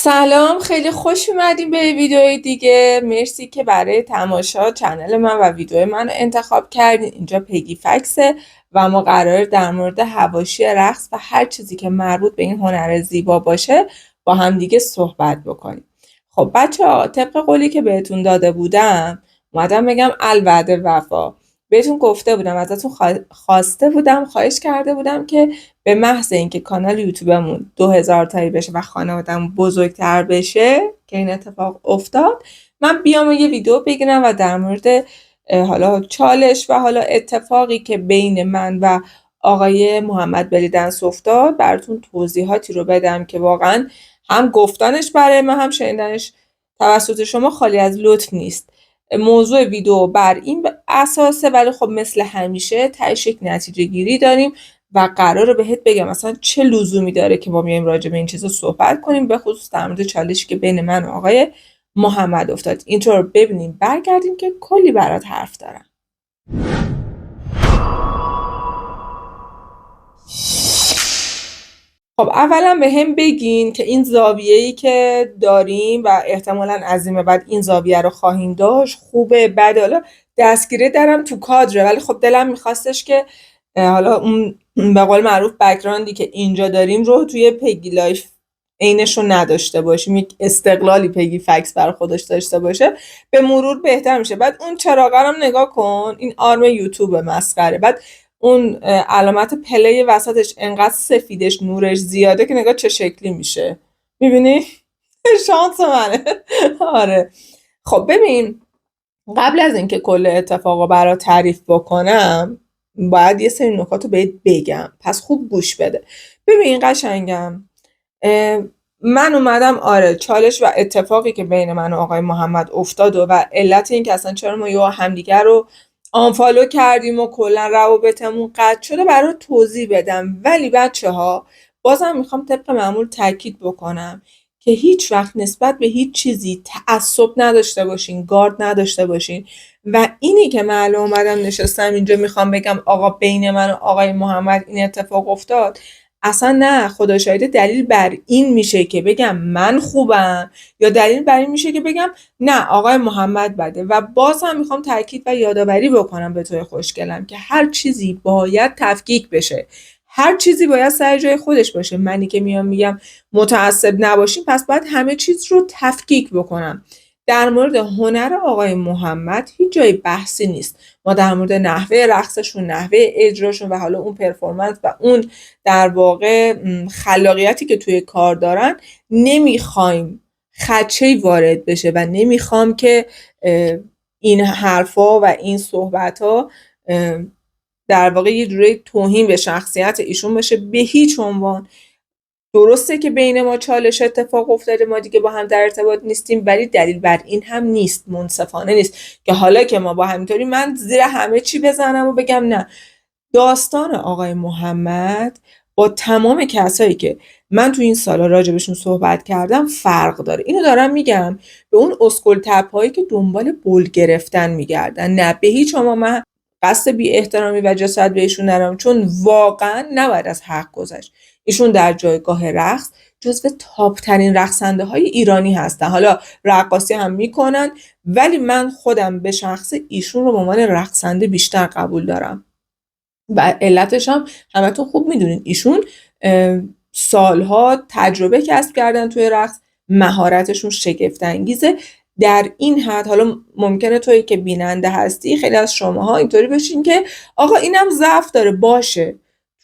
سلام، خیلی خوش اومدیم به ویدیوی دیگه. مرسی که برای تماشا چنل من و ویدیو من رو انتخاب کردین. اینجا پگی فکسه و ما قراره در مورد حواشی رقص و هر چیزی که مربوط به این هنر زیبا باشه با هم دیگه صحبت بکنیم. خب بچه ها، طبق قولی که بهتون داده بودم اومدم بگم الوعد وفا. بهتون گفته بودم، ازتون خواسته بودم، خواهش کرده بودم که به محض اینکه کانال یوتیوبمون 2000 تایی بشه و خانواده‌مون بزرگتر بشه که این اتفاق افتاد، من بیام و یه ویدیو بگیرم و در مورد حالا چالش و حالا اتفاقی که بین من و آقای محمد بلیدنس افتاد براتون توضیحاتی رو بدم که واقعا هم گفتنش برای من هم شنیدنش توسط شما خالی از لطف نیست. موضوع ویدیو بر این اساسه، ولی خب مثل همیشه تهش یک نتیجه گیری داریم و قراره بهت بگم اصلا چه لزومی داره که ما بیایم راجع به این چیزا صحبت کنیم، به خصوص در مورد چالشی که بین من و آقای محمد افتاد. اینطور رو ببینیم برگردیم که کلی برات حرف دارم. خب اولا به هم بگین که این زاویه‌ای که داریم و احتمالاً عظیمه بعد این زاویه رو خواهیم داشت خوبه بده. حالا دستگیره دارم تو کادره، ولی خب دلم میخواستش که حالا اون به قول معروف بک‌گراندی که اینجا داریم رو توی پگی لایف عینش رو نداشته باشیم، یک استقلالی پگی فکس برای خودش داشته باشه، به مرور بهتر میشه. بعد اون چراغا رو نگاه کن، این آرم یوتیوب مسخره. بعد اون علامت پلی وسطش انقدر سفیدش نورش زیاده که نگاه چه شکلی میشه. میبینی؟ شانس منه. آره. خب ببین، قبل از اینکه کل اتفاقا برای تعریف بکنم باید یه سری نکات رو بهت بگم، پس خوب گوش بده. ببین قشنگم، من اومدم آره چالش و اتفاقی که بین من و آقای محمد افتاد و علت این که اصلا چرا ما یه همدیگر رو آنفالو کردیم و کلا روابطمون قطع شده برای توضیح بدم. ولی بچه ها بازم میخوام طبق معمول تاکید بکنم که هیچ وقت نسبت به هیچ چیزی تعصب نداشته باشین، گارد نداشته باشین. و اینی که من اومدم نشستم اینجا میخوام بگم آقا بین من و آقای محمد این اتفاق افتاد، اصلا نه، خدا شاهده دلیل بر این میشه که بگم من خوبم یا دلیل بر این میشه که بگم نه آقای محمد بده. و باز هم میخوام تاکید و یادآوری بکنم به توی خوشگلم که هر چیزی باید تفکیک بشه، هر چیزی باید سر جای خودش باشه. منی که میام میگم متعصب نباشیم، پس باید همه چیز رو تفکیک بکنم. در مورد هنر آقای محمد هیچ جای بحثی نیست. ما در مورد نحوه رقصشون، نحوه اجراشون و حالا اون پرفورمنس و اون در واقع خلاقیتی که توی کار دارن نمیخوایم خدشه‌ای وارد بشه و نمیخوام که این حرفا و این صحبت‌ها در واقع یه جوری توهین به شخصیت ایشون باشه. به هیچ عنوان. درسته که بین ما چالش اتفاق افتاده، ما دیگه با هم در ارتباط نیستیم، ولی دلیل بر این هم نیست، منصفانه نیست که حالا که ما با همینطوری من زیر همه چی بزنم و بگم نه. داستان آقای محمد با تمام کسایی که من تو این سالا راجبشون صحبت کردم فرق داره. اینو دارم میگم به اون اسکل تپ‌هایی که دنبال بول گرفتن میگردن. نه، به هیچ عنوان من قصد بی احترامی و جسارت بهشون ندارم، چون واقعا نباید از حق گذشت. ایشون در جایگاه رقص جزو تاپ ترین رقصنده های ایرانی هستن. حالا رقاصی هم میکنن، ولی من خودم به شخص ایشون رو به عنوان رقصنده بیشتر قبول دارم و علتش هم همتون خوب میدونین. ایشون سالها تجربه کسب کردن توی رقص، مهارتشون شگفت انگیزه. در این حد حالا ممکنه تویی که بیننده هستی خیلی از شماها اینطوری بشین که آقا اینم ضعف داره. باشه،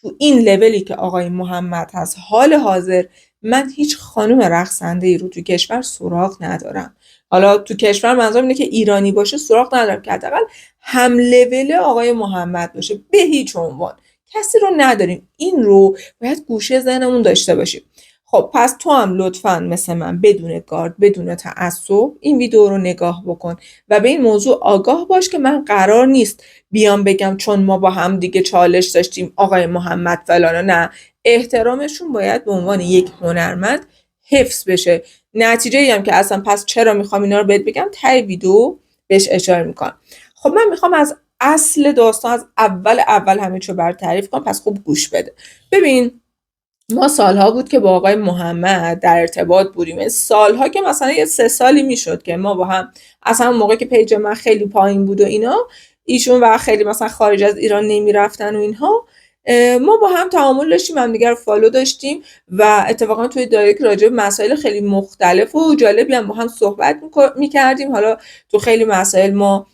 تو این لولی که آقای محمد هست حال حاضر من هیچ خانم رقصنده ای رو تو کشور سراغ ندارم. حالا تو کشور منظورم اینه که ایرانی باشه سراغ ندارم که حداقل هم لول آقای محمد باشه. به هیچ عنوان کسی رو نداریم. این رو باید گوشه ذهنمون داشته باشیم. خب پس تو هم لطفاً مثل من بدون گارد، بدون تعصب این ویدیو رو نگاه بکن و به این موضوع آگاه باش که من قرار نیست بیام بگم چون ما با هم دیگه چالش داشتیم آقای محمد فلانه. نه، احترامشون باید به عنوان یک هنرمند حفظ بشه. نتیجه هم که اصلا پس چرا میخوام اینا رو بهت بگم ته ویدیو بهش اشاره میکنم. خب من میخوام از اصل داستان، از اول همه چیو برات تعریف کنم، پس خوب گوش بده. ببین ما سالها بود که با آقای محمد در ارتباط بودیم، سالها که مثلا یه 3 سالی میشد که ما با هم، اصلا اون موقع که پیج من خیلی پایین بود و اینا، ایشون و خیلی مثلا خارج از ایران نمیرفتن و اینها، ما با هم تعامل داشتیم، همدیگه رو فالو داشتیم و اتفاقا توی دایرکت راجع به مسائل خیلی مختلف و جالبی هم با هم صحبت میکردیم. حالا تو خیلی مسائل ما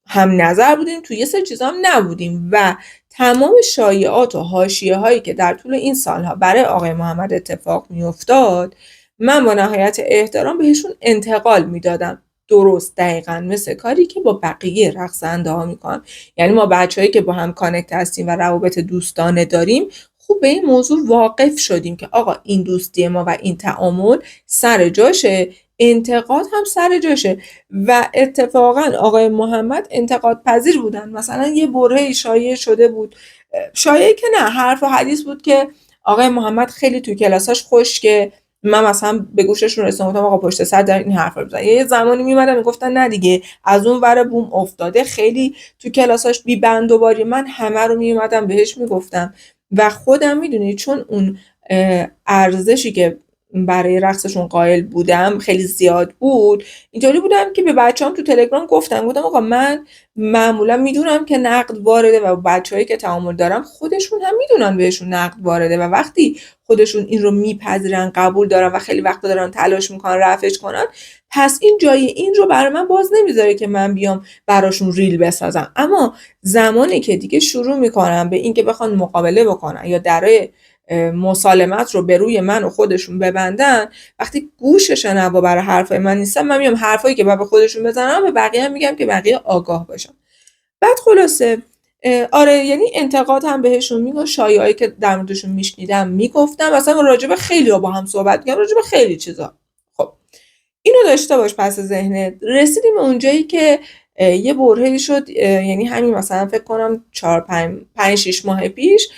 هم نظر بودیم، تو یه سری چیزا هم نبودیم و تمام شایعات و حاشیه‌هایی که در طول این سالها برای آقای محمد اتفاق میافتاد، من با نهایت احترام بهشون انتقال میدادم. درست دقیقا مثل کاری که با بقیه رقصنده ها میکنم. یعنی ما بچه‌هایی که با هم کانکت هستیم و روابط دوستانه داریم، خوب به این موضوع واقف شدیم که آقا این دوستی ما و این تعامل سر جاشه، انتقاد هم سر جاشه. و اتفاقا آقای محمد انتقاد پذیر بودن. مثلا یه برهه‌ای شایع شده بود، شایعه که نه، حرف و حدیث بود که آقای محمد خیلی توی کلاساش خشکه. من مثلا به گوششون رسوندم، گفتم آقا پشت سر در این حرفا رو بزن. یه زمانی میمدن میگفتن نه دیگه از اون ور بوم افتاده، خیلی تو کلاساش بی بند و باری. من همه رو میومدم بهش میگفتم و خودم میدونی چون اون ارزشی که برای رقصشون قائل بودم خیلی زیاد بود، اینطوری بودم که به بچه‌ام تو تلگرام گفتم آقا من معمولا میدونم که نقد وارده و بچه‌هایی که تعامل دارم خودشون هم میدونن بهشون نقد وارده و وقتی خودشون این رو میپذیرن، قبول دارن و خیلی وقتا دارن تلاش میکنن رفعش کنن، پس این جای این رو برای من باز نمیذاره که من بیام براشون ریل بسازم. اما زمانی که دیگه شروع میکنم به اینکه بخوان مقابله بکنن یا درای مسالمت رو به روی من و خودشون ببندن، وقتی گوش شنوا برای حرفای من نیستم، من میام حرفایی که به خودشون بزنم به بقیه هم میگم که بقیه آگاه باشن. بعد خلاصه آره، یعنی انتقاد هم بهشون میگم، شایعایی که در موردشون میشنیدم میگفتم، مثلا راجع به خیلی با هم صحبت میگم، راجع به خیلی چیزا. خب اینو داشته باش پس ذهنت. رسیدیم به اونجایی که یه برهه‌ای شد، یعنی همین مثلا فکر کنم 4 5 6 ماه پیش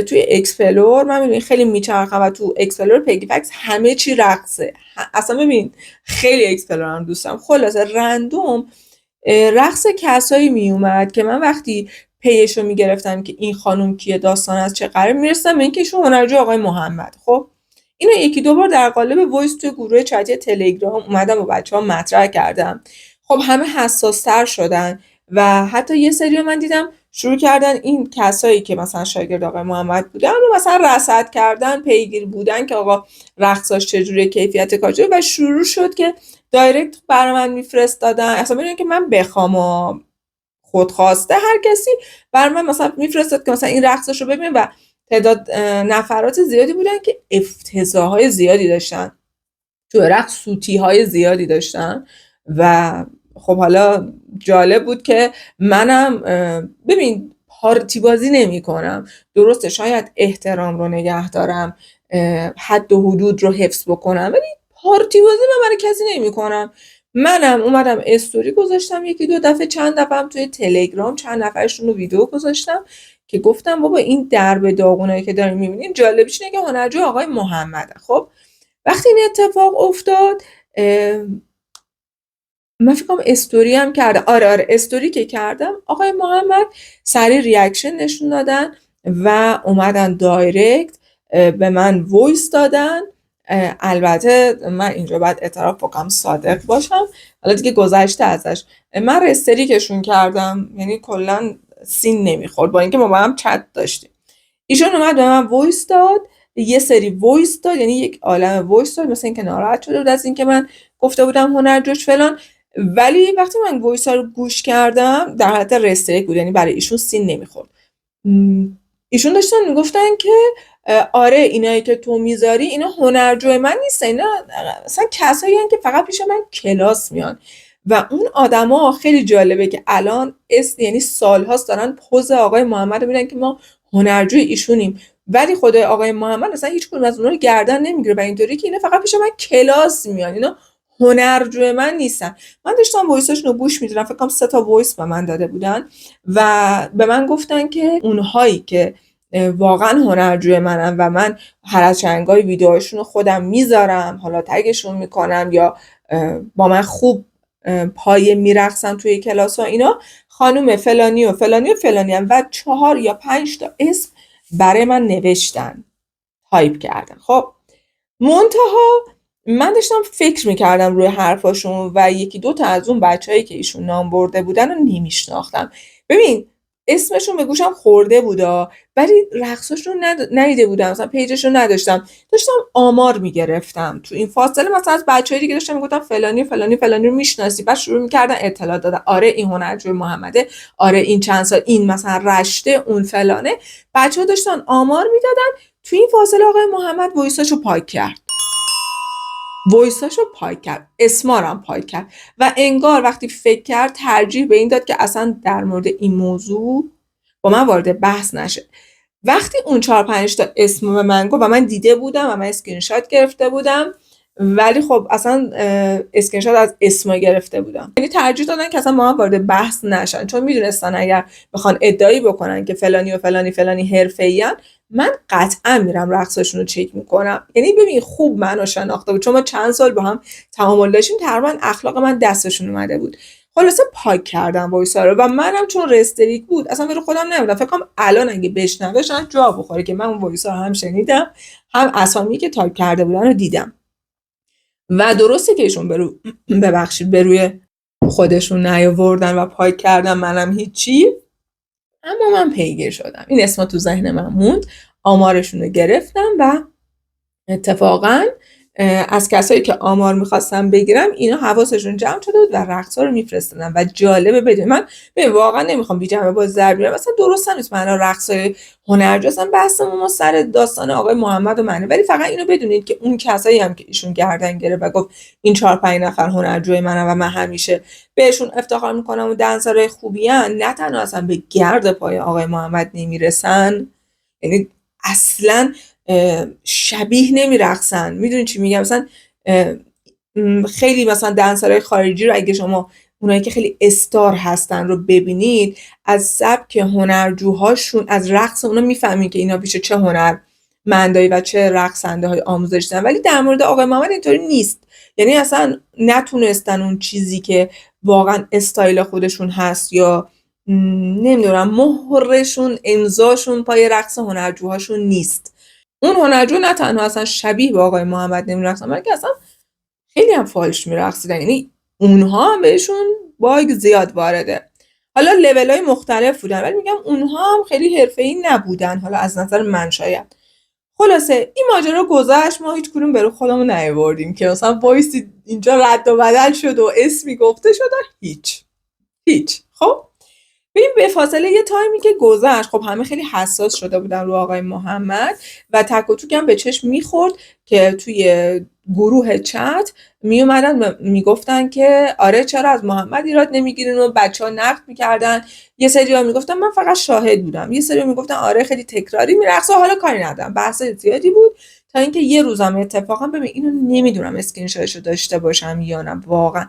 توی اکسپلور، من می‌بینی خیلی میچرخم و تو اکسپلور پیگی فکس همه چی رقصه. اصلا ببین خیلی اکسپلور هم دوستم. خلاصه رندوم رقص کسایی میومد که من وقتی پیش رو میگرفتم که این خانم کیه، داستان از چه قراره، میرسم به اینکه ایشون هنرجو آقای محمد. خب اینو یکی دو بار در قالب وایس توی گروه چتی تلگرام اومدم با بچه‌ها مطرح کردم. خب همه حساس‌تر شدن و حتی یه سری من دیدم شروع کردن این کسایی که مثلا شاگرد آقای محمد بودن و مثلا رصد کردن، پیگیر بودن که آقا رقصاش چجوریه، کیفیت کارش، و شروع شد که دایرکت برای من میفرستادن. اصلا بدون که من بخوام و خودخواسته هر کسی برای من مثلا میفرستاد که مثلا این رقصش رو ببین و تعداد نفرات زیادی بودن که افتضاحهای زیادی داشتن تو رقص، سوتی‌های زیادی داشتن. و خب حالا جالب بود که منم ببین پارتی بازی نمی کنم، درسته شاید احترام رو نگه دارم، حد و حدود رو حفظ بکنم، ولی پارتی بازی من برای کسی نمی کنم. منم اومدم استوری گذاشتم یکی دو دفعه، چند دفعه هم توی تلگرام چند نفرشون رو ویدیو گذاشتم که گفتم بابا این درب داغونایی که داریم میبینیم جالبیش اینه که هنرجو آقای محمده. خب وقتی این اتفاق افتاد، من فکر کنم استوری هم کردم، آره استوری که کردم آقای محمد سریع ریاکشن نشون دادن و اومدن دایرکت به من وایس دادن. البته من اینجا باید اعتراف بکنم صادق باشم، حالا دیگه گذشته ازش، من رستریکشون کردم، یعنی کلا سین نمیخورد با اینکه ما با هم چت داشتیم. ایشون اومد به من وایس داد، یه سری وایس داد، یعنی یک عالم وایس داد، مثل اینکه ناراحت شده بود از اینکه من گفته بودم هنرجوش فلان. ولی وقتی من وایس ها رو گوش کردم در حالت رستریک بود، یعنی برای ایشون سین نمیخورد. ایشون داشتن میگفتن که آره اینایی که تو میذاری اینا هنرجو من نیستن، اینا مثلا کسایی هستن که فقط پیش من کلاس میان. و اون آدما خیلی جالبه که الان یعنی سالهاست دارن پوز آقای محمد رو میدن که ما هنرجوی ایشونیم، ولی خدای آقای محمد اصلا هیچ کدوم از اونها رو گردن نمیگیره و اینطوری که اینا فقط پیش من کلاس میان، اینا هنرجو من نیستن. من داشتم وایساشون رو گوش میدادم، فکر کنم 3 تا وایس به من داده بودن و به من گفتن که اونهایی که واقعا هنرجوی منن و من هر از چنگای ویدیوهاشون رو خودم میذارم، حالا تگشون میکنم یا با من خوب پایه میرقصن توی کلاس ها، اینا خانم فلانی و فلانی و فلانی هم و 4 یا 5 تا اسم برای من نوشتن. هایپ کردن. خب منتها من داشتم فکر میکردم روی حرفاشون و یکی دو تا از اون بچه‌هایی که ایشون نام برده بودن رو نمیشناختم. ببین اسمشون به گوشم خورده بودا، ولی رقصاشون ندیده بودم، مثلا پیجشون نداشتم. داشتم آمار میگرفتم تو این فاصله، مثلا از بچه‌ای دیگه داشتم میگفتم فلانی فلانی فلانی رو میشناسی، بعد شروع میکردن اطلاع دادن، آره این هنرجوی محمده، آره این چند سال این مثلا رشته، اون فلانه. بچه‌ها داشتن آمار میدادن. تو این فاصله آقای محمد وایساشو پاک کرد، اسمارم پاک کرد و انگار وقتی فکر کرد ترجیح به این داد که اصلا در مورد این موضوع با من وارد بحث نشه. وقتی اون 4-5 تا اسم به من گفت و من دیده بودم و من اسکرین شات گرفته بودم، ولی خب اصلا اسکرین شات از اسما گرفته بودم، یعنی ترجیح دادن که اصلا ما وارد بحث نشن، چون میدونستن اگر بخوان ادعایی بکنن که فلانی و فلانی فلانی حرفه‌این، من قطعا میرم رقصشون رو چک میکنم. یعنی ببین خوب منو شناخته بود، چون ما چند سال با هم تعامل داشتیم، تقریبا اخلاق من دستشون اومده بود. خلاصه پاک کردم وایسا رو و منم چون رستریک بود اصلا به خودم نمیدم، فکر کنم الان اگه بشنوه شاید جا بخوره که من اون وایسا رو هم شنیدم، هم اسامی که تایپ کرده بودن رو دیدم. و درسته که ایشون ببخشید به روی خودشون نیاوردن و پاک کردن، منم هیچی، اما من پیگیر شدم، این اسما تو ذهن من موند، آمارشون رو گرفتم و اتفاقا از کسایی که آمار میخواستم بگیرم اینا حواسشون جمع شده بود و رقصا رو میفرستادن. و جالبه بدون من واقعا نمیخوام بی جنبه باز در بیارم، مثلا درست هم نیست من رقصای هنرجو، اصلا بحثمون ما سر داستان آقای محمد و منه، ولی فقط اینو بدونید که اون کسایی هم که ایشون گردن گرفت و گفت این 4-5 نفر هنرجوی منن و من همیشه بهشون افتخار میکنم و دنسرای خوبی ان، نه تنها اصلا به گرد پای آقای محمد نمیرسن، یعنی اصلا شبیه نمیرقصن. میدونی چی میگم؟ مثلا خیلی مثلا دنسرهای خارجی رو اگه شما اونایی که خیلی استار هستن رو ببینید، از سبک هنرجوهاشون، از رقص اونا میفهمید که اینا پیش چه هنرمندایی و چه رقصنده های آموزش دیدن. ولی در مورد آقای محمد اینطوری نیست، یعنی اصلا نتونستن اون چیزی که واقعا استایل خودشون هست یا نمیدونم مهرشون امضاشون پای رقص هنرجوهاشون نیست. اون هنرجو نه تنها اصلا شبیه به آقای محمد نمیرقصن، بلکه اصلا خیلی هم فالش میرقصیدن، یعنی اونها هم بهشون باگ زیاد وارده. حالا لیول‌های مختلف بودن، ولی میگم اونها هم خیلی حرفه‌ای نبودن، حالا از نظر من شاید. خلاصه این ماجرا گذشت، ما هیچ کدوم برو خودمون نیاوردیم که مثلا وایسی اینجا رد و بدل شد و اسمی گفته شد، هیچ. خب ببین به فاصله یه تایمی که گذشت، خب همه خیلی حساس شده بودن رو آقای محمد و تک و توک هم به چشم میخورد که توی گروه چت می اومدن میگفتن که آره چرا از محمد ایراد نمیگیرین و بچه ها نقد میکردن. یه سری ها میگفتن من فقط شاهد بودم، یه سری ها میگفتن آره خیلی تکراری میرقصه، حالا کاری ندارم، بحث زیادی بود. تا اینکه یه روزم اتفاقا ببین اینو نمیدونم اسکرین شاتشو داشته باشم یا نه، واقعا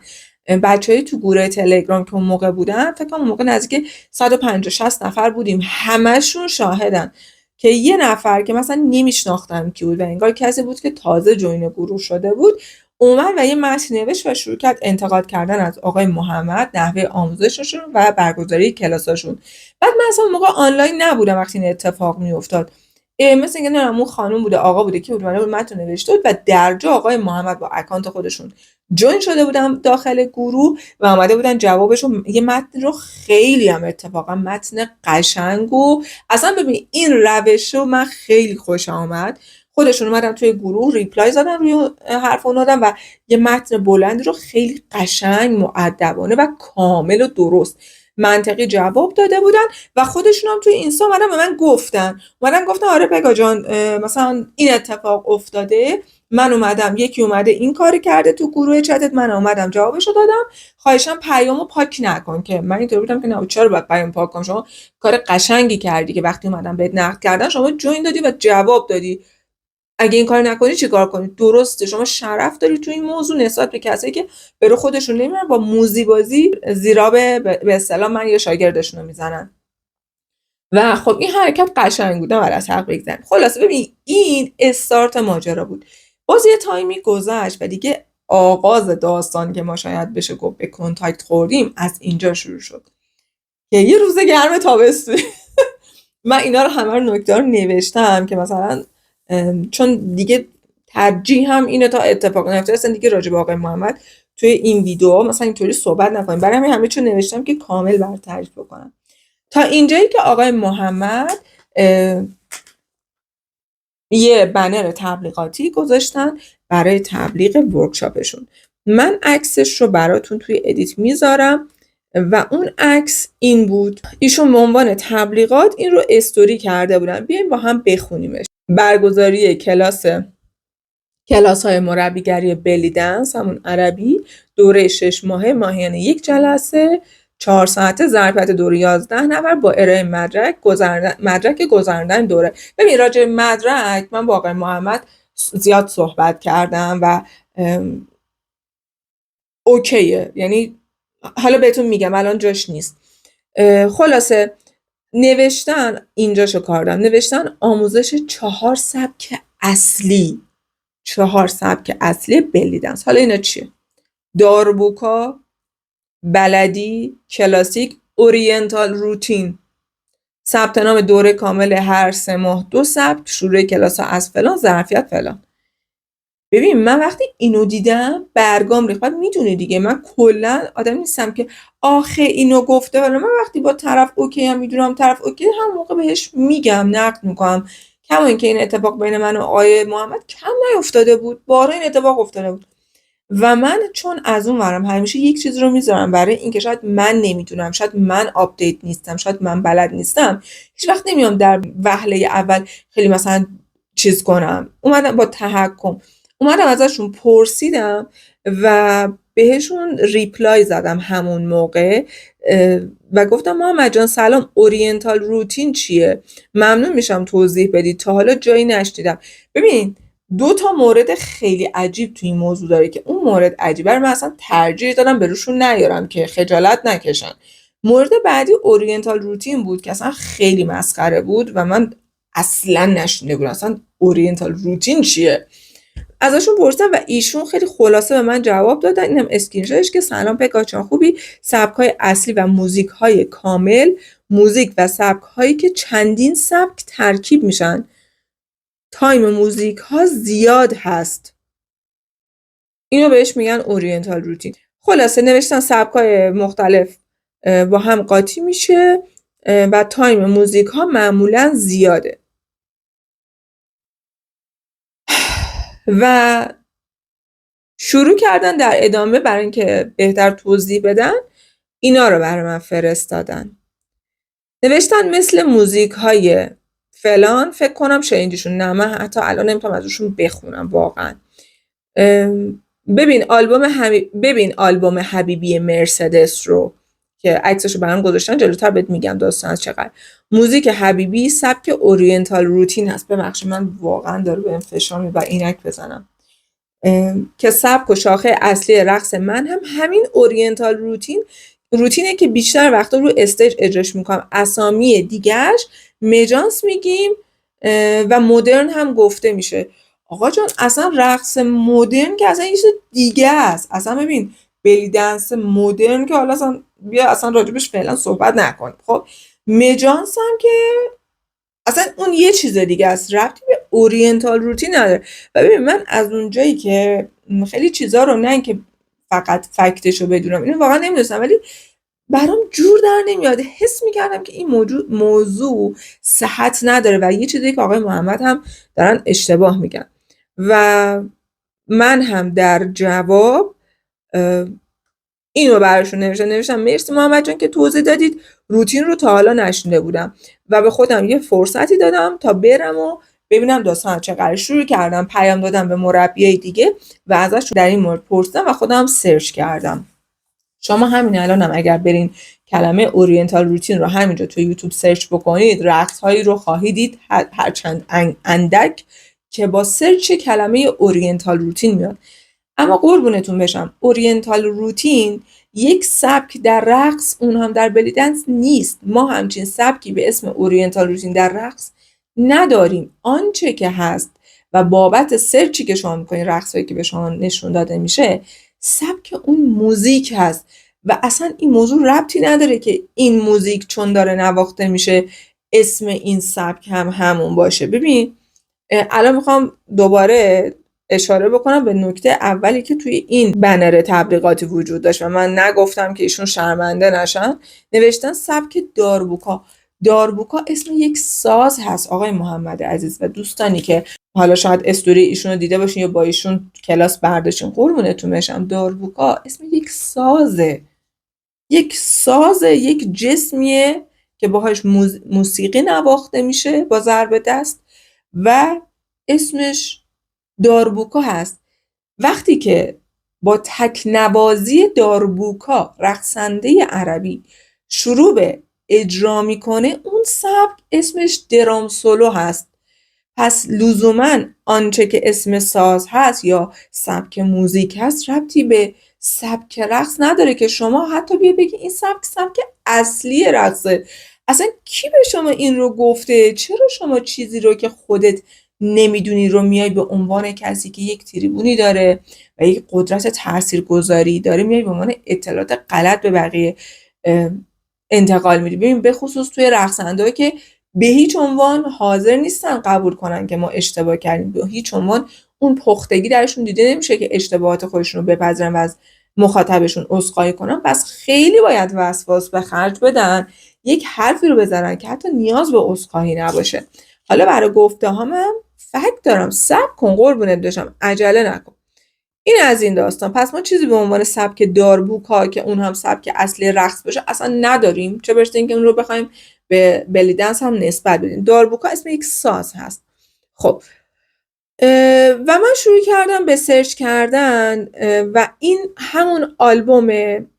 بچه‌های تو گروه تلگرام که اون موقع بودن، فکر کنم اون موقع نزدیک 150-60 نفر بودیم، همشون شاهدن که یه نفر که مثلا نمیشناختم کی بود و انگار کسی بود که تازه جوین گروه شده بود، اومد و یه متن نوشت و شروع کرد انتقاد کردن از آقای محمد، نحوه آموزششون و برگزاری کلاساشون. بعد من اصلا اون موقع آنلاین نبودم وقتی این اتفاق میافتاد، مثل اینکه نه اون خانم بوده آقا بوده که بود متن نوشته بود و درجا آقای محمد با اکانت خودشون جوین شده بودم داخل گروه و آمده بودن جوابشون، یه متن رو خیلی هم اتفاقا متن قشنگ و اصلا ببین این روش رو من خیلی خوشم آمد. خودشون اومدن توی گروه ریپلای زدن روی حرف اون دادن و یه متن بلندی رو خیلی قشنگ مؤدبانه و کامل و درست منطقی جواب داده بودن و خودشون هم توی اینستا اومدن به من گفتن آره پگا جان مثلا این اتفاق افتاده، من اومدم یکی اومده این کاری کرده تو گروه چتت، من اومدم جوابشو دادم، خواهشم پیامو پاک نکن. که من اینطور بودم که نه چرا باید پیام پاک کنم، شما کار قشنگی کردی که وقتی اومدم بهت نقد کردن شما جوین دادی و جواب دادی، اگه این کار نکنی چیکار کنی؟ درسته شما شرف داری تو این موضوع نسبت به کسایی که برو خودشون نمیرن با موزی بازی زیرا به اصطلاح من یا شاگردشون رو میزنن. و خب این حرکت قشنگ بود، نباید از حق بگذریم. خلاصه ببین این استارت ماجرا بود. باز یه تایمی گذشت و دیگه آغاز داستان که ما شاید بشه گفت به کنتاکت خوردیم از اینجا شروع شد که یه روز گرم تابستون من اینا رو همه رو نکته رو نوشتم که مثلا چون دیگه ترجیح هم اینه تا اتفاق نیفته اصلا دیگه راجع به آقای محمد توی این ویدیو مثلا اینطوری صحبت نکنیم. برای همین همه چون نوشتم که کامل بر تعریف بکنم. تا اینجایی که آقای محمد یه بنر تبلیغاتی گذاشتن برای تبلیغ ورکشاپشون. من عکسش رو براتون توی ادیت میذارم و اون عکس این بود. ایشون به عنوان تبلیغات این رو استوری کرده بودن. بیایم با هم بخونیمش. برگزاری کلاس های مربیگری بلی دنس، همون عربی، دوره 6 ماهه، ماهیانه 1 جلسه، 4 ساعته، ظرفیت دوره 11 نفر با ارائه مدرک گذراندن دوره. ببین راجع مدرک من با آقای محمد زیاد صحبت کردم و اوکیه، یعنی حالا بهتون میگم الان جاش نیست. خلاصه نوشتن اینجاشو کار دارم، نوشتن آموزش 4 سبک اصلی، 4 سبک اصلی بلی دنس. حالا اینا چیه؟ داربوکا، بلدی، کلاسیک، اورینتال روتین، ثبت نام دوره کامل هر 3 ماه 2 سبک، شروع کلاس ها از فلان، ظرفیت فلان. ببین من وقتی اینو دیدم برگام ریخت. میدونی دیگه من کلا آدم نیستم که آخه اینو گفته، ولی من وقتی با طرف اوکی هم میدونم طرف اوکی هم موقع بهش میگم، نقد میکنم. کما اینکه این اتفاق بین من و آقای محمد کم نیفتاده بود، بارها این اتفاق افتاده بود و من چون از اون ورم همیشه یک چیز رو میذارم برای اینکه شاید من نمیدونم، شاید من آپدیت نیستم، شاید من بلد نیستم، هیچ وقت نمیام در وهله اول خیلی مثلا چیز کنم. اومدم با تحکم اومدم ازشون پرسیدم و بهشون ریپلای زدم همون موقع و گفتم محمد جان سلام، اورینتال روتین چیه؟ ممنون میشم توضیح بدید، تا حالا جایی نشنیدم. ببین 2 تا مورد خیلی عجیب تو این موضوع داره که اون مورد عجیبه رو من اصلا ترجیح دادم به روشون نیارم که خجالت نکشن. مورد بعدی اورینتال روتین بود که اصلا خیلی مسخره بود و من اصلا نشنیده بودم اصلا اورینتال روتین چیه. ازشون پرسیدم و ایشون خیلی خلاصه به من جواب دادن. اینم اسکرین شاتش که سلام پگاه جان خوبی، سبک‌های اصلی و موزیک‌های کامل، موزیک و سبک‌هایی که چندین سبک ترکیب میشن، تایم موزیک ها زیاد هست. اینو بهش میگن اورینتال روتین. خلاصه نوشتن سبک‌های مختلف با هم قاطی میشه و تایم موزیک ها معمولا زیاده. و شروع کردن در ادامه برای اینکه بهتر توضیح بدن اینا رو برای من فرستادن. نوشتن مثل موزیک های فلان، فکر کنم شنیدیشون، نه من حتی الان نمیتونم ازشون بخونم واقعا. ببین آلبوم حبیبی مرسدس رو که عکسشو برام گذاشتن، جلوتر بهت میگم داستان از چقدر. موزیک حبیبی سبک اورینتال روتین هست. ببخشید من واقعا داره بهم فشار میبره اینک بزنم که سبک و شاخه اصلی رقص من هم همین اورینتال روتینه که بیشتر وقتا رو استیج اجراش میکنم. اسامی دیگهش مجانس میگیم و مدرن هم گفته میشه. آقا جان اصلا رقص مدرن که اصلا یه چیز دیگه است. اصلا ببین بلی دنس مدرن که حالا بیا اصلا راجبش فعلا صحبت نکنیم. خب مجانس هم که اصلا اون یه چیز دیگه است، ربطی به اورینتال روتین نداره. و ببین من از اونجایی که خیلی چیزا رو نه اینکه فقط فکتشو بدونم، اینو واقعا نمیدونستم، ولی برام جور در نمیاد، حس میکردم که این موضوع صحت نداره و یه چیزی که آقای محمد هم دارن اشتباه میگن. و من هم در جواب اینو براشون نوشتم مرسی محمد جان که توضیح دادید، روتین رو تا حالا نشنیده بودم و به خودم یه فرصتی دادم تا برم و ببینم داستان چقدر. شروع کردم پیام دادم به مربیای دیگه و ازش در این مورد پرسیدم و خودم سرچ کردم. شما همین الانم اگر برین کلمه اورینتال روتین رو همینجا تو یوتیوب سرچ بکنید، رقص هایی رو خواهید دید هرچند اندک که با سرچ کلمه اورینتال روتین میاد. اما قربونتون بشم اورینتال روتین یک سبک در رقص، اون هم در بلی دنس نیست. ما همچین سبکی به اسم اورینتال روتین در رقص نداریم. آنچه که هست و بابت سرچی که شما میکنید، رقصایی که به شما نشون داده میشه، سبک اون موزیک هست و اصلا این موضوع ربطی نداره که این موزیک چون داره نواخته میشه اسم این سبک هم همون باشه. ببین الان میخوام دوباره اشاره بکنم به نکته اولی که توی این بنر تبلیغاتی وجود داشت و من نگفتم که ایشون شرمنده نشن. نوشتن سبک داربوکا. داربوکا اسم یک ساز هست آقای محمد عزیز و دوستانی که حالا شاید استوری ایشون رو دیده باشین یا با ایشون کلاس برداشتین، قربونتون بشم. داربوکا اسم یک سازه، یک جسمیه که باهاش موسیقی نواخته میشه با ضرب دست و اسمش داربوکا هست. وقتی که با تکنوازی داربوکا رقصنده عربی شروع به اجرا میکنه، اون سبک اسمش درام سولو هست. پس لزوما آنچه که اسم ساز هست یا سبک موزیک هست ربطی به سبک رقص نداره که شما حتی بیا بگی این سبک اصلی رقصه. اصلا کی به شما این رو گفته؟ چرا شما چیزی رو که خودت نمیدونی رو میای به عنوان کسی که یک تریبونی داره و یک قدرت تاثیرگذاری داره میای به عنوان اطلاعات غلط به بقیه انتقال میدی؟ ببین به خصوص توی رقصنده‌ای که به هیچ عنوان حاضر نیستن قبول کنن که ما اشتباه کردیم، به هیچ عنوان اون پختگی درشون دیده نمیشه که اشتباهات خودشون رو بپذیرن و از مخاطبشون عذرخواهی کنن. پس خیلی باید وسواس به خرج بدن، یک حرفی رو بزنن که حتی نیاز به عذرخواهی نباشه. حالا برای گفته‌هامم فکت دارم، صبر کن قربونت بشم، عجله نکن. این از این داستان. پس ما چیزی به عنوان سبک داربوکا که اون هم سبک اصلی رقص باشه اصلا نداریم، چه برسه اینکه اون رو بخوایم به بلی دنس هم نسبت بدیم. داربوکا اسم یک ساز هست. خب و من شروع کردم به سرچ کردن و این همون آلبوم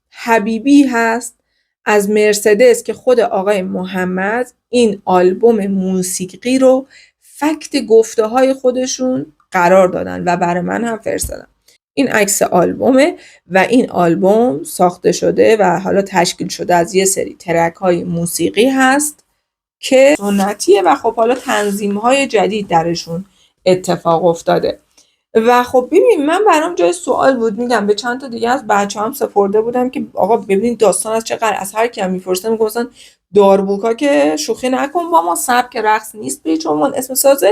حبیبی هست از مرسدس که خود آقای محمد این آلبوم موسیقی رو فکت گفته های خودشون قرار دادن و برای من هم فرستادن. این عکس آلبومه و این آلبوم ساخته شده و حالا تشکیل شده از یه سری ترک های موسیقی هست که سنتیه و خب حالا تنظیم های جدید درشون اتفاق افتاده. و خب ببین من برام جای سوال بود، میگم به چند تا دیگه از بچه‌هام سپرده بودم که آقا ببینید داستان از چه قرار، از هر کی هم می‌پرسیدم میگفتن داربوکا که شوخی نکن با ما، سبک رقص نیست، به چون اسم ساز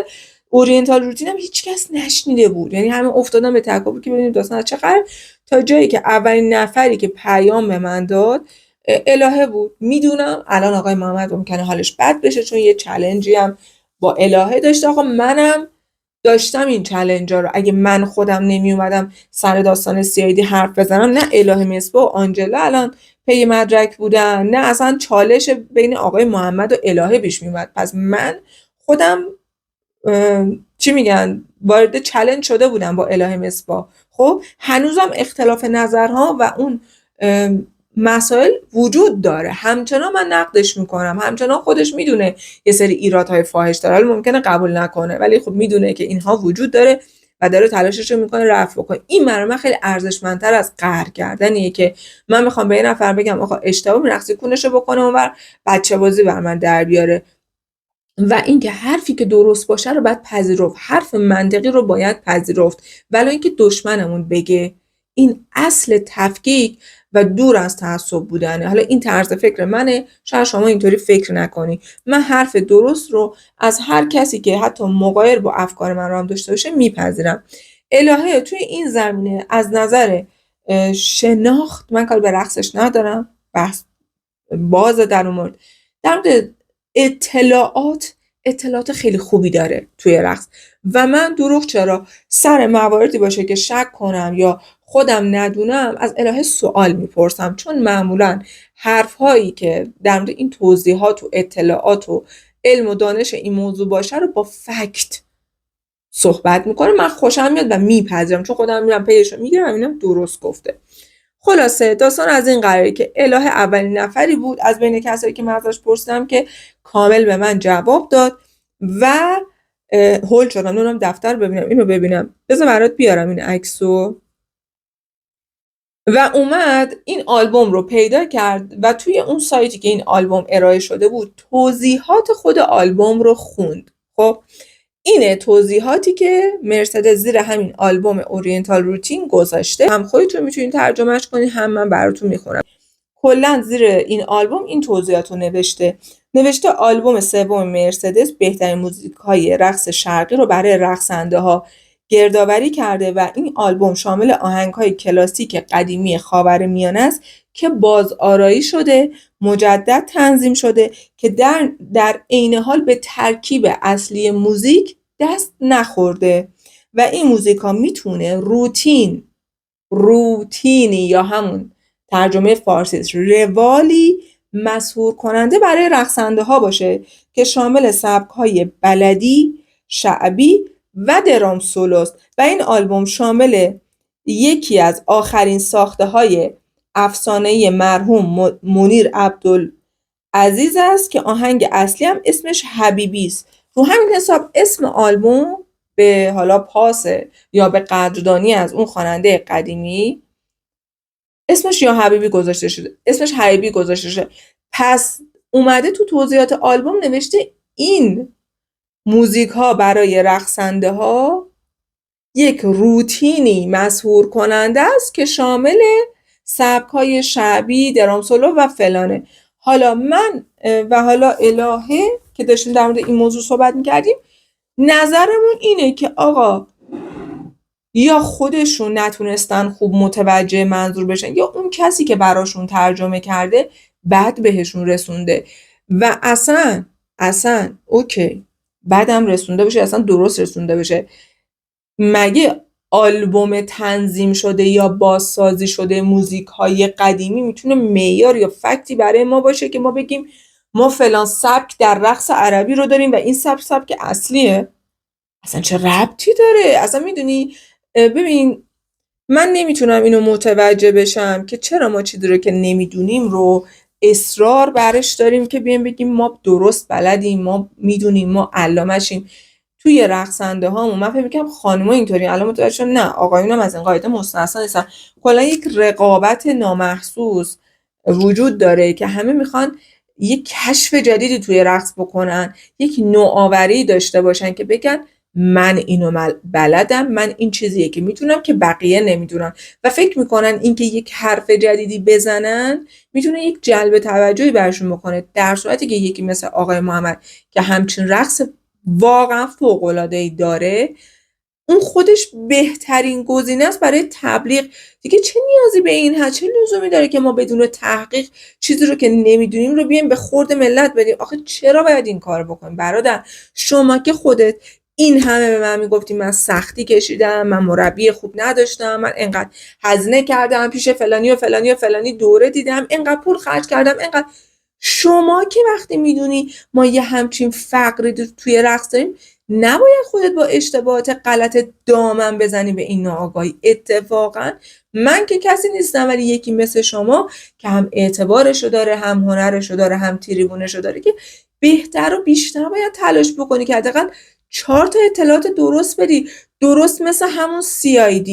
اورینتال روتین هم هیچ کس نشنیده بود. یعنی همه افتادن به تکاپو که ببینیم داستان از چه قرار، تا جایی که اولین نفری که پیام به من داد الهه بود. میدونم الان آقای محمد ممکنه حالش بد بشه چون یه چالنجی هم با الهه داشته. آقا منم داشتم این چالنجا رو، اگه من خودم نمی اومدم سر داستان CID حرف بزنم، نه الهه مصباح و آنجلا الان پی مدرک بودن، نه اصلا چالش بین آقای محمد و الهه پیش می اومد. پس من خودم چی میگن وارد چالش شده بودم با الهه مصباح. خب هنوزم اختلاف نظرها و اون مسائل وجود داره، همچنان من نقدش میکنم، همچنان خودش میدونه یه سری ایرادهای فاحش داره، حالا ممکنه قبول نکنه ولی خب میدونه که اینها وجود داره و داره تلاشش رو میکنه رفع بکنه. این برای من خیلی ارزشمندتر از قهر کردنیه که من میخوام به یه نفر بگم آقا اشتباه میرقصی کونشو بکنه اونور بچه بازی بر من در بیاره. و اینکه حرفی که درست باشه رو باید پذیرفت، حرف منطقی رو باید پذیرفت ولی اینکه دشمنمون بگه. این اصل تفکیک و دور از تعصب بودنه. حالا این طرز فکر منه، شاید شما اینطوری فکر نکنی. من حرف درست رو از هر کسی که حتی مغایر با افکار من رو هم داشته باشه میپذیرم. الهه توی این زمینه از نظر شناخت من کار به رقصش ندارم، بحث باز در مورد اطلاعات خیلی خوبی داره توی رقص و من دروغ چرا سر مواردی باشه که شک کنم یا خودم ندونم از الهه سوال میپرسم، چون معمولا حرفهایی که در مورد این توضیحات و اطلاعات و علم و دانش این موضوع باشه رو با فکت صحبت میکنه. من خوشم میاد و میپذیرم چون خودم میرم پیش رو میگیرم اینم درست گفته. خلاصه داستان از این قراره که الهه اولین نفری بود از بین کسایی که من ازش پرسیدم که کامل به من جواب داد و هول شدم. نونم دفتر ببینم، اینو ببینم، بذار برات بیارم این عکسو. و اومد این آلبوم رو پیدا کرد و توی اون سایتی که این آلبوم ارائه شده بود توضیحات خود آلبوم رو خوند. خب اینه توضیحاتی که مرسدس زیر همین آلبوم اورینتال روتین گذاشته، هم خودتون میتونین ترجمهش کنین هم من براتون میخونم. کلا زیر این آلبوم این توضیحات رو نوشته آلبوم سوم مرسدس بهترین موزیک‌های رقص شرقی رو برای رقصنده‌ها گردآوری کرده و این آلبوم شامل آهنگ‌های کلاسیک قدیمی خاورمیانه است که بازآرایی شده، مجدد تنظیم شده که در عین حال به ترکیب اصلی موزیک دست نخورده و این موزیکا میتونه روتینی یا همون ترجمه فارسیش روالی مسحور کننده برای رقصنده ها باشه که شامل سبک های بلدی، شعبی و درام سولوست و این آلبوم شامل یکی از آخرین ساخته های افسانه‌ای مرحوم منیر عبدالعزیز است که آهنگ اصلی هم اسمش حبیبی است. رو همین حساب اسم آلبوم به حالا پاسه یا به قدردانی از اون خواننده قدیمی اسمش یا حبیبی گذاشته شده، اسمش حبیبی گذاشته شده. پس اومده تو توضیحات آلبوم نوشته این موزیک ها برای رقصنده ها یک روتینی مسحور کننده است که شامل سبک های شعبی، درام سولو و فلانه. حالا من و حالا الهه که داشتیم در مورد این موضوع صحبت میکردیم، نظرمون اینه که آقا یا خودشون نتونستن خوب متوجه منظور بشن یا اون کسی که براشون ترجمه کرده بد بهشون رسونده و اصلا اوکی بعدم رسونده بشه، اصلا درست رسونده بشه. مگه آلبوم تنظیم شده یا بازسازی شده موزیک های قدیمی میتونه معیار یا فکتی برای ما باشه که ما بگیم ما فلان سبک در رقص عربی رو داریم و این سبک اصلیه؟ اصلا چه ربطی داره؟ اصلا میدونی، ببین من نمیتونم اینو متوجه بشم که چرا ما چیزی رو که نمیدونیم رو اصرار برش داریم که بیایم بگیم ما درست بلدیم، ما میدونیم، ما علامه‌شیم. توی رقصنده هامون من فکر می‌کنم خانم‌ها اینطوری، الان متوجه شدم نه آقایون هم از این قاعده مستثنا نیستن. کلا یک رقابت نامحسوس وجود داره که همه میخوان یک کشف جدیدی توی رقص بکنن، یک نوآوری داشته باشن که بگن من اینو بلدم، من این چیزیه که میتونم که بقیه نمیدونن و فکر میکنن اینکه یک حرف جدیدی بزنن میتونه یک جلب توجهی برشون بکنه، در صورتی که یکی مثل آقای محمد که همچین رقص واقعا فوق‌العاده‌ای داره، اون خودش بهترین گزینه است برای تبلیغ. دیگه چه نیازی به این هست؟ چه لزومی داره که ما بدون تحقیق چیزی رو که نمیدونیم رو بیایم به خورد ملت بدیم؟ آخه چرا باید این کار بکنیم برادر؟ شما که خودت این همه به من میگفتی من سختی کشیدم، من مربی خوب نداشتم، من انقدر هزینه کردم پیش فلانی و فلانی و فلانی دوره دیدم، انقدر پول خرج کردم، انقدر. شما که وقتی میدونی ما یه همچین فقری توی رقص داریم نباید خودت با اشتباهات غلط دامن بزنی به این ناآگاهی. اتفاقا من که کسی نیستم، ولی یکی مثل شما که هم اعتبارشو داره، هم هنرشو داره، هم تریبونشو داره، که بهتر و بیشتر باید تلاش بکنی که حداقل 4 تا اطلاعات درست بدی. درست مثل همون CID،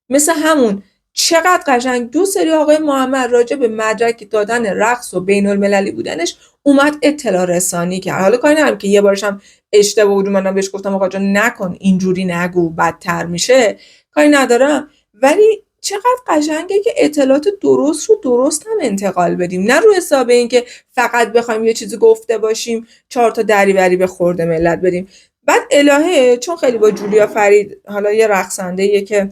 مثل همون چقدر قشنگ 2 سری آقای محمد راجع به مدرک دادن رقص و بین المللی بودنش اومد اطلاع رسانی کرد. حالا کاری ندارم که یه بارش هم اشتباه بود، منم بهش گفتم آقا جان نکن، اینجوری نگو، بدتر میشه، کاری ندارم، ولی چقدر قشنگه که اطلاعات درست رو درست هم انتقال بدیم، نه رو حساب این که فقط بخوایم یه چیزی گفته باشیم 4 تا دریوری به خورد ملت بدیم. بعد الهه چون خیلی با جولیا فرید، حالا یه رقصنده‌ایه که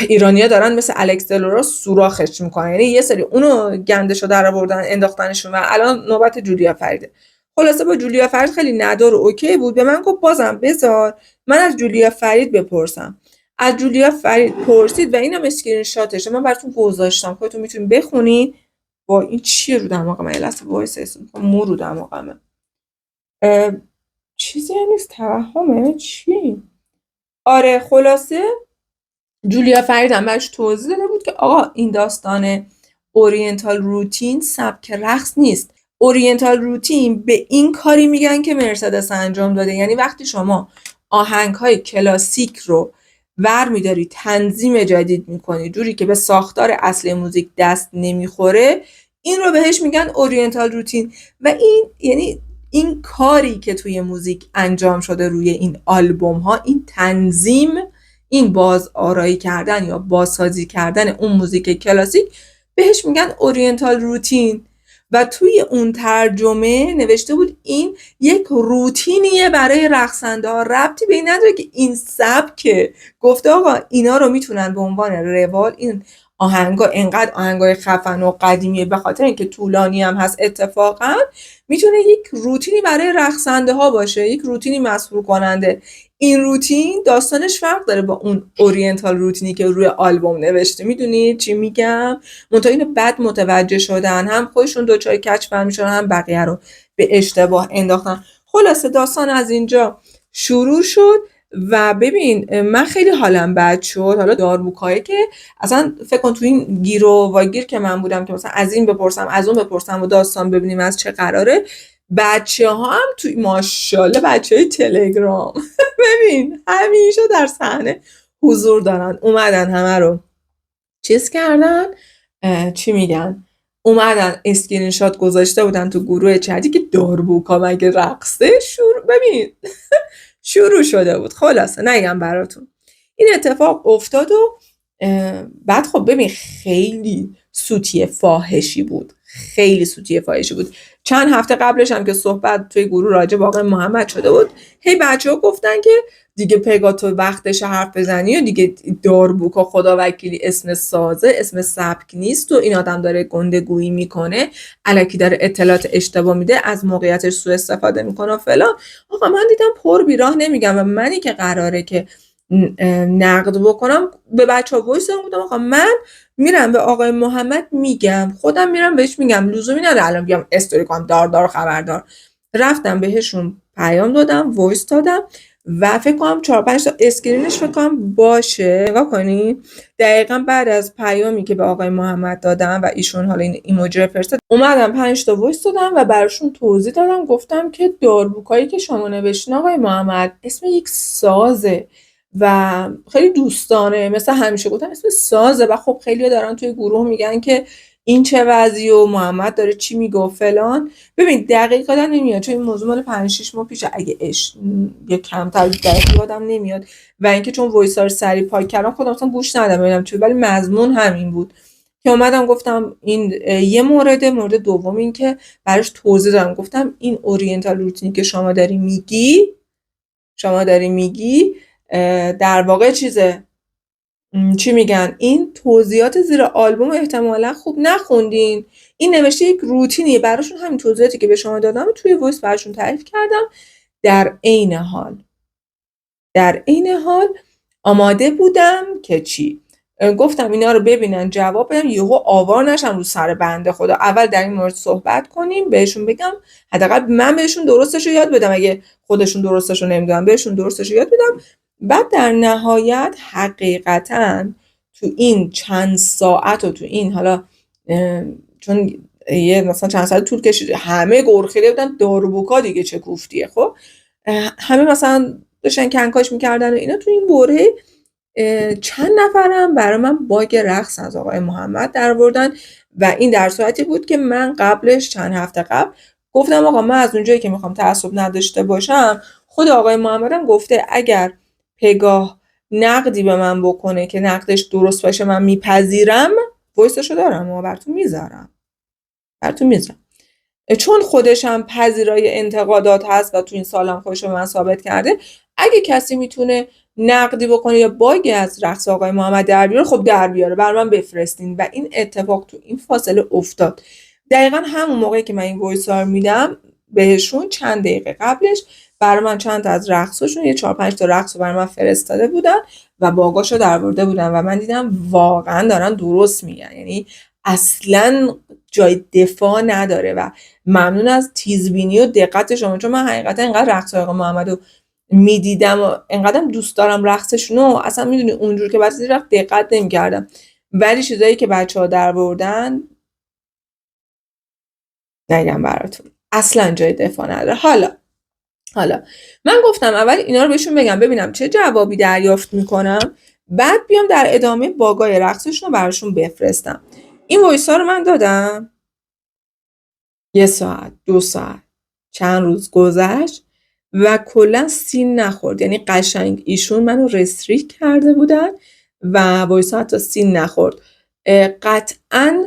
ایرانی‌ها دارن مثل الکس دلورا سوراخش میکنن، یعنی یه سری اونو گندشو در آوردن انداختنشون و الان نوبت جولیا فریده. خلاصه با جولیا فرید خیلی ندار و اوکی بود، به من گفت بازم بذار من از جولیا فرید بپرسم. از جولیا فرید پرسید و اینم اسکرین شاتشه، من براتون گذاشتم، خودتون میتونین بخونین. با این چیه رو دماغم؟ یه لحظه وایس، مو رو دماغمه، چیزی نیست، توهمه چی؟ آره خلاصه جولیا فرید هم برش توضیح داده بود که آقا این داستان اورینتال روتین سبک رقص نیست. اورینتال روتین به این کاری میگن که مرسدس انجام داده، یعنی وقتی شما آهنگ‌های کلاسیک رو ور میداری تنظیم جدید میکنی جوری که به ساختار اصلی موزیک دست نمیخوره، این رو بهش میگن اورینتال روتین. و این یعنی این کاری که توی موزیک انجام شده روی این آلبوم ها، این تنظیم، این باز آرایی کردن یا بازسازی کردن اون موزیک کلاسیک بهش میگن اورینتال روتین و توی اون ترجمه نوشته بود این یک روتینیه برای رقصنده ها، ربطی به این نداره که این سبکه. گفته آقا اینا رو میتونن به عنوان روال، این آهنگا انقدر آهنگای خفن و قدیمیه به خاطر اینکه طولانی هم هست، اتفاقا میتونه یک روتینی برای رقصنده ها باشه، یک روتینی مسحور کننده. این روتین داستانش فرق داره با اون اورینتال روتینی که روی آلبوم نوشته. میدونید چی میگم؟ منتها اینو بد متوجه شدن، هم خودشون دوچای کچ فهمی شدن، هم بقیه رو به اشتباه انداختن. خلاصه داستان از اینجا شروع شد و ببین من خیلی حالم بد شد. حالا داروکایی که اصلا فکر کن تو این گیر و واگیر که من بودم که مثلا از این بپرسم از اون بپرسم و داستان ببینیم از چه قراره، بچه ها هم توی ماشاءالله بچه های تلگرام ببین همیشه در صحنه حضور دارن، اومدن همه رو چیز کردن، چی میگن، اومدن اسکرین شات گذاشته بودن تو گروه چتی که داربوکا مگه رقصه ببین شروع شده بود. خلاصه نگم براتون این اتفاق افتاد و بعد خب ببین خیلی سوتی فاحشی بود، خیلی سوتی فاحشی بود. چند هفته قبلش هم که صحبت توی گروه راجع به آقای محمد شده بود، هی بچه‌ها گفتن که دیگه پگا تو وقتش حرف بزنی و دیگه داربوکا خدا وکیلی اسم سازه، اسم سبک نیست و این آدم داره گندگویی میکنه، الکی داره اطلاعات اشتباه میده، از موقعیتش سوء استفاده میکنه و فلان. آقا من دیدم پر بیراه نمیگم و منی که قراره که نقد بکنم به بچه ها وایس بودم آقا من میرم به آقای محمد میگم، خودم میرم بهش میگم، لزومی نداره الان بیام استوری کنم دار خبردار. رفتم بهشون پیام دادم، وایس دادم و فکر کنم 4-5 تا اسکرینش فکر کنم باشه، نگاه کنی. دقیقاً بعد از پیامی که به آقای محمد دادم و ایشون حالا این ایموجی رو فرستاد، اومدم 5 تا وایس دادم و براشون توضیح دادم، گفتم که داربوکایی که شما نوشتین آقای محمد اسم یک سازه و خیلی دوستانه، مثل همیشه گفتم اسم سازه و خب خیلی دارن توی گروه میگن که این چه وضعی و محمد داره چی میگه و فلان. ببین دقیقا نمیاد چون این موضوع مال 5-6 ماه پیشه، اگه یه کمتر دقیق یادم نمیاد و اینکه چون وایسا رو سری پاک کردم خودم اصلا گوش ندادم ببینم چی، ولی مضمون همین بود که اومدم گفتم این یه مورد دوم این که براش توضیح دادم، گفتم این اورینتال روتینی که شما داری میگی در واقع چیزه، چی میگن، این توضیحات زیر آلبوم احتمالا خوب نخوندین، این نوشته یک روتینیه. براشون همین توضیحاتی که به شما دادم توی وایس براشون تعریف کردم. در عین حال آماده بودم که چی گفتم اینا رو ببینن جواب بدم، یهو آوار نشم رو سر بنده خدا، اول در این مورد صحبت کنیم، بهشون بگم حداقل من بهشون درستش رو یاد بدم، اگه خودشون درستش رو نمیدونن بهشون درستش رو یاد بدم. بعد در نهایت حقیقتا تو این چند ساعت و تو این حالا چون یه مثلا چند ساعت طول کشید، همه گرخیده بودن داربوکا دیگه چه کوفتیه، خب همه مثلا داشتن کنکاش میکردن و اینا. تو این بره چند نفرم برای من باگ رقص از آقای محمد در آوردن و این در صورتی بود که من قبلش چند هفته قبل گفتم آقا من از اونجایی که میخوام تعصب نداشته باشم، خود آقای محمدم گفته اگر پگاه نقدی به من بکنه که نقدش درست باشه من میپذیرم، وایسشو دارم و براتون میذارم. چون خودش هم پذیرای انتقادات هست و تو این سالم خودش رو من ثابت کرده، اگه کسی میتونه نقدی بکنه یا باگ از رقص آقای محمد در بیاره، خب در بیاره بر من بفرستین. و این اتفاق تو این فاصله افتاد. دقیقا همون موقعی که من این وایس ها میدم بهشون چند دقیقه قبلش برای من چند تا از رقصشون یه 4-5 تا رقص رو برای من فرستاده بودن و باگاشو درآورده بودن و من دیدم واقعا دارن درست میگن، یعنی اصلا جای دفاع نداره. و ممنون از تیزبینی و دقت شما، چون من حقیقتا اینقدر رقص آقای محمد رو میدیدم و اینقدرم دوست دارم رقصشون رو، اصلا میدونی اونجور که بعضی وقت دقت نمی‌کردم، ولی چیزایی که بچه‌ها درآوردن نگم براتون اصلا جای دفاع نداره. حالا من گفتم اول اینا رو بهشون بگم ببینم چه جوابی دریافت میکنم، بعد بیام در ادامه باگای رقصشون رو براشون بفرستم. این وایس ها رو من دادم، 1 ساعت 2 ساعت چند روز گذشت و کلا سین نخورد، یعنی قشنگ ایشون منو رستریکت کرده بودن و وایس ها حتی سین نخورد. قطعاً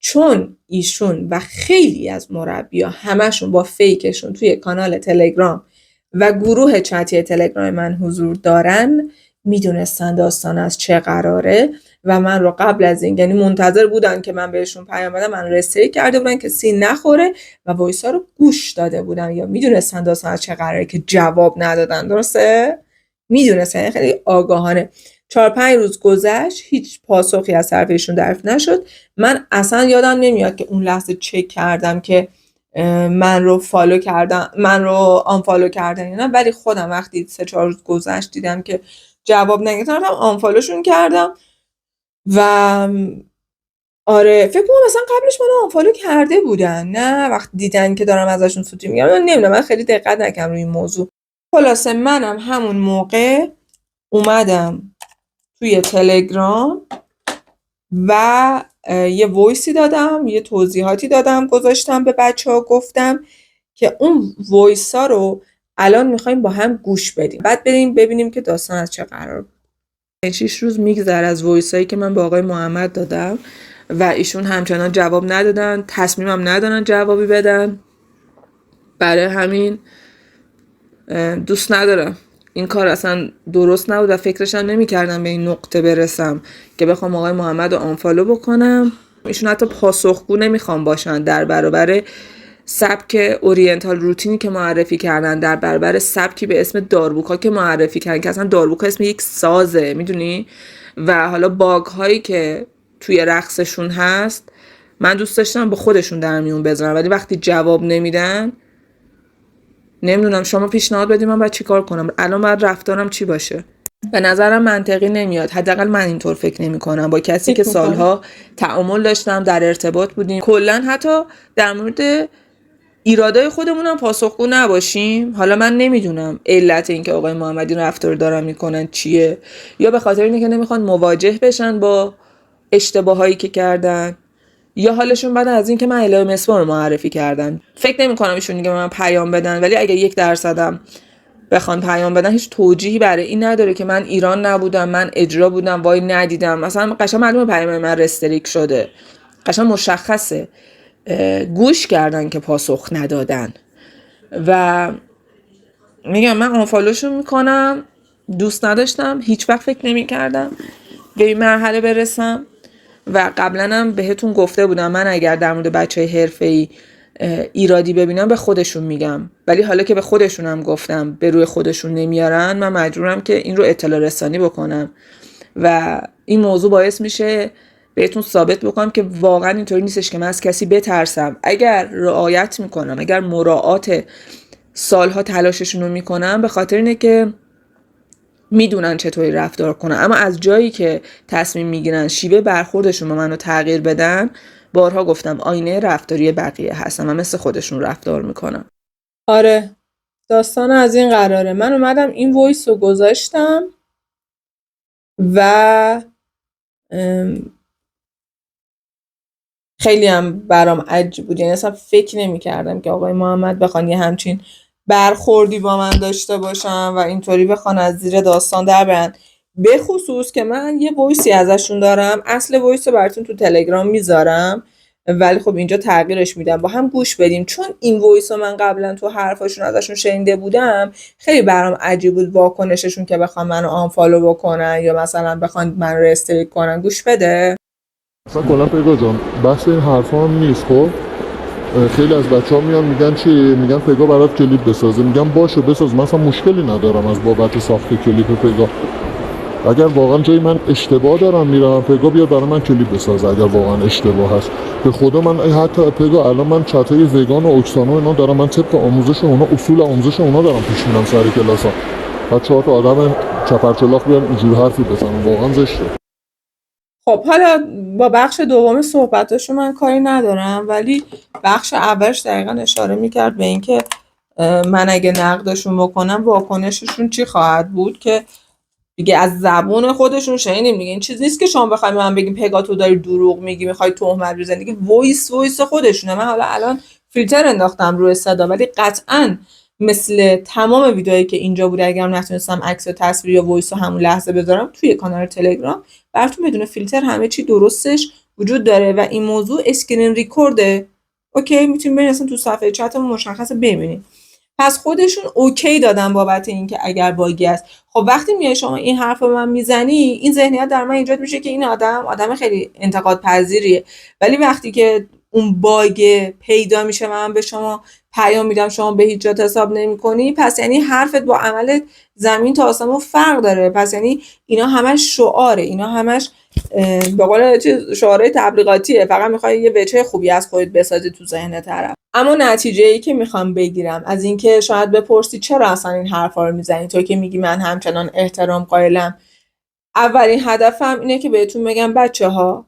چون ایشون و خیلی از مربی‌ها همشون با فیکشون توی کانال تلگرام و گروه چتی تلگرام من حضور دارن، میدونستن داستان از چه قراره و من رو قبل از این، یعنی منتظر بودن که من بهشون پیام بدم، من رستری کرده بودن که سین نخوره و وایسا رو گوش داده بودن، یا میدونستن داستان از چه قراره که جواب ندادن. درسته؟ میدونستن، خیلی آگاهانه. 4-5 روز گذشت، هیچ پاسخی از طرف ایشون دریافت نشد. من اصلا یادم نمیاد که اون لحظه چک کردم که من رو فالو کردن، من رو آنفالو کردن یا نه، ولی خودم وقتی 3-4 روز گذشت دیدم که جواب نگرفتم، آنفالوشون کردم. و آره، فکر کنم مثلا قبلش منو آنفالو کرده بودن، نه وقتی دیدن که دارم ازشون سوتی میگم، من نمیدونم، من خیلی دقت نکردم روی این موضوع. خلاصه منم همون موقع اومدم توی تلگرام و یه وایسی دادم، یه توضیحاتی دادم، گذاشتم به بچه‌ها، گفتم که اون وایسا رو الان میخوایم با هم گوش بدیم، بعد بریم ببینیم که داستان از چه قرار بود. 6 روز میگذره از وایسایی که من با آقای محمد دادم و ایشون همچنان جواب ندادن، تصمیمم ندارن جوابی بدن. برای همین دوست ندارم، این کار اصلا درست نبود و فکرشم نمی کردم به این نقطه برسم که بخوام آقای محمد رو آنفالو بکنم. ایشون حتی پاسخگو نمیخوام باشن در برابر سبک اورینتال روتینی که معرفی کردن، در برابر سبکی به اسم داربوکا که معرفی کردن، که اصلا داربوکا اسم یک سازه، میدونی؟ و حالا باگ هایی که توی رقصشون هست من دوست داشتم با خودشون در میون بذارم، ولی وقتی جواب نمیدن، نمیدونم شما پیشنهاد بدید من باید چی کار کنم، الان باید رفتارم چی باشه؟ به نظرم منطقی نمیاد، حداقل من اینطور فکر نمی کنم، با کسی که سالها تعامل داشتم، در ارتباط بودیم، کلا حتی در مورد ایرادای خودمون هم پاسخگو نباشیم. حالا من نمیدونم علت این که آقای محمدی رفتار دارن میکنن چیه، یا به خاطر اینه که نمیخوان مواجه بشن با اشتباهایی که کردن، یا حالشون بعد از این که من الهه مسوا رو معرفی کردن. فکر نمی کنم ایشون دیگه من پیام بدن، ولی اگه 1% بخوان پیام بدن هیچ توجیهی برای این نداره که من ایران نبودم، من اجرا بودم، وای ندیدم. مثلا قشنگ معلومه پیام من رستریک شده، قشنگ مشخصه، گوش کردن که پاسخ ندادن. و میگم من آنفالوشون میکنم، دوست نداشتم، هیچ وقت فکر نمی کردم به این مرحله برسم و قبلا هم بهتون گفته بودم من اگر در مورد بچهای حرفه‌ای ایرادی ببینم به خودشون میگم، ولی حالا که به خودشونم گفتم به روی خودشون نمیارن، من مجبورم که این رو اطلاع رسانی بکنم و این موضوع باعث میشه بهتون ثابت بکنم که واقعا اینطوری نیستش که من از کسی بترسم. اگر رعایت میکنم، اگر مراعات سالها تلاششون رو میکنم، به خاطر اینه که میدونن چطوری رفتار کنن. اما از جایی که تصمیم میگیرن شیوه برخوردشون با منو تغییر بدن، بارها گفتم آینه رفتاری بقیه هستم و مثل خودشون رفتار میکنم. آره، داستان از این قراره. من اومدم این وایس رو گذاشتم و خیلی هم برام عجیب بود، یعنی اصلا فکر نمی کردم که آقای محمد بخوان یه همچین برخوردی با من داشته باشن و اینطوری بخوان از زیر داستان در برن. به خصوص که من یه وایسی ازشون دارم، اصل وایس رو براتون تو تلگرام میذارم، ولی خب اینجا تغییرش میدم، با هم گوش بدیم. چون این وایس رو من قبلا تو حرفاشون ازشون شنیده بودم، خیلی برام عجیب بود واکنششون که بخوان منو آنفالو بکنن یا مثلا بخوان من رو استریک کنن. گوش بده. مثلا کلا پیگا جان بحث این حرفا هم نیست. خب خیلی از بچه‌ها میان میگن چی؟ میگن پیگا برات کلیپ بسازه. میگم باشه بساز، من اصلا مشکلی ندارم از بابت ساخت کلیپ پیگا. اگر واقعا جای من اشتباه دارم میرم، پیگا بیاد برای من کلیپ بسازه. اگر واقعا اشتباه هست به خدا من حتی پیگا الان من چتای وگان و اوکسانو اینا دارم، من طبق آموزش اونا، اصول آموزش اونا دارم پیش میرم سر کلاسا. بچه‌ها تا آدم چپرچلاق بیان اینجوری حرفی بزنن، واقعا زشته. خب حالا با بخش دوم صحبتاشو من کاری ندارم، ولی بخش اولش دقیقا اشاره میکرد به اینکه من اگه نقدشون بکنم واکنششون چی خواهد بود، که دیگه از زبون خودشون شنیدیم دیگه. این چیز نیست که شما بخواید من بگیم پگا تو داری دروغ میگی، میخوای تهمت بزنی، دیگه وایس خودشونه. من حالا الان فیلتر انداختم روی صدا، ولی قطعاً مثل تمام ویدیوهایی که اینجا بوده، اگر نتونستم عکس و تصویر یا وایس رو همون لحظه بذارم توی کانال تلگرام براتون بدون فیلتر همه چی درستش وجود داره و این موضوع اسکرین ریکورده. اوکی، میتونیم برین اصلا تو صفحه چتمون مشخصه ببینید. پس خودشون اوکی دادن بابت اینکه اگر باگی است. خب وقتی میای شما این حرف رو من میزنی، این ذهنیت در من ایجاد میشه که این آدم خیلی انتقاد پذیریه، ولی وقتی که اون باگ پیدا میشه و من به شما پیام میدم شما به هیچ جات حساب نمی‌کنی، پس یعنی حرفت با عملت زمین تا آسمون فرق داره. پس یعنی اینا همش شعاره، اینا همش به قول شعارهای تبلیغاتیه، فقط میخوای یه وجه خوبی از خودت بسازی تو ذهن طرف. اما نتیجه‌ای که میخوام بگیرم از این که شاید بپرسی چرا اصلا این حرفا رو میزنی، تو که میگی من همچنان احترام قائلم، اولین هدفم اینه که بهتون بگم بچه‌ها